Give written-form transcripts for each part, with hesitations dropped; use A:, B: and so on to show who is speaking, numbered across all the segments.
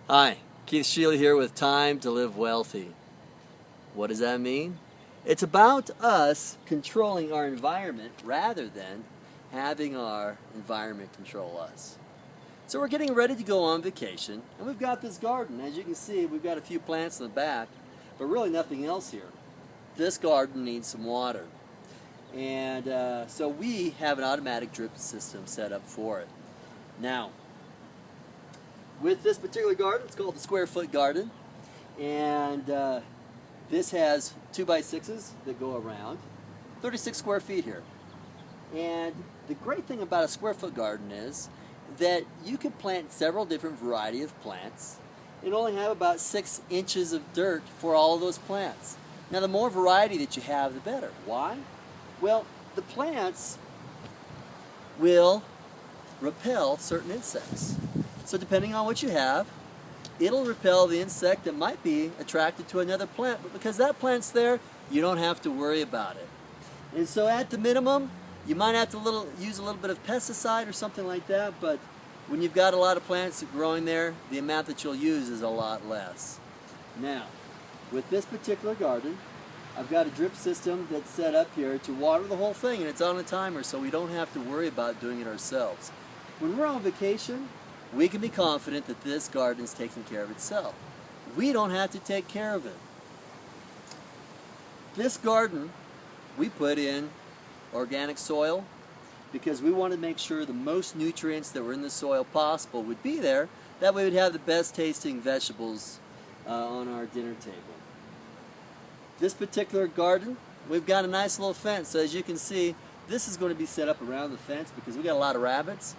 A: Hi, Keith Shealy here with Time to Live Wealthy. What does that mean? It's about us controlling our environment rather than having our environment control us. So we're getting ready to go on vacation, and we've got this garden. As you can see, we've got a few plants in the back, but really nothing else here. This garden needs some water. And so we have an automatic drip system set up for it. Now, with this particular garden, it's called the square foot garden, and this has 2x6s that go around, 36 square feet here. And the great thing about a square foot garden is that you can plant several different variety of plants and only have about 6 inches of dirt for all of those plants. Now the more variety that you have, the better. Why? Well, the plants will repel certain insects. So depending on what you have, it'll repel the insect that might be attracted to another plant, but because that plant's there, you don't have to worry about it. And so at the minimum, you might have to use a little bit of pesticide or something like that, but when you've got a lot of plants growing there, the amount that you'll use is a lot less. Now, with this particular garden, I've got a drip system that's set up here to water the whole thing, and it's on a timer, so we don't have to worry about doing it ourselves. When we're on vacation, we can be confident that this garden is taking care of itself. We don't have to take care of it. This garden, we put in organic soil because we want to make sure the most nutrients that were in the soil possible would be there. That way we'd have the best tasting vegetables on our dinner table. This particular garden, we've got a nice little fence. So as you can see, this is going to be set up around the fence because we've got a lot of rabbits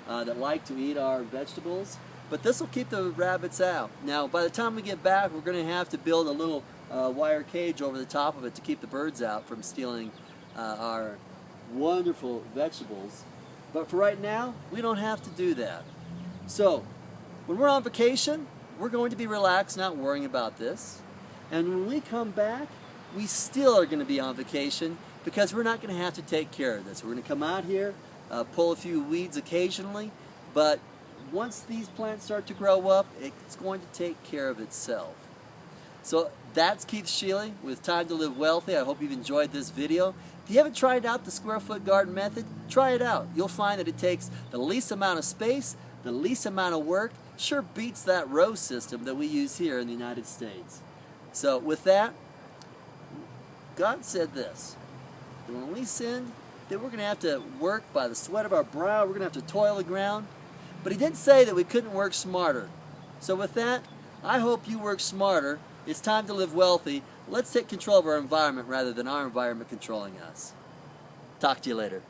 A: that like to eat our vegetables, but this will keep the rabbits out. Now by the time we get back, we're going to have to build a little wire cage over the top of it to keep the birds out from stealing our wonderful vegetables, but for right now we don't have to do that. So when we're on vacation, we're going to be relaxed, not worrying about this, and when we come back, we still are going to be on vacation because we're not going to have to take care of this. We're going to come out here, pull a few weeds occasionally, but once these plants start to grow up, it's going to take care of itself. So that's Keith Shealy with Time to Live Wealthy. I hope you've enjoyed this video. If you haven't tried out the square foot garden method, try it out. You'll find that it takes the least amount of space, the least amount of work, sure beats that row system that we use here in the United States. So with that, God said this, that when we sinned, that we're going to have to work by the sweat of our brow, we're going to have to toil the ground. But He didn't say that we couldn't work smarter. So with that, I hope you work smarter. It's time to live wealthy. Let's take control of our environment rather than our environment controlling us. Talk to you later.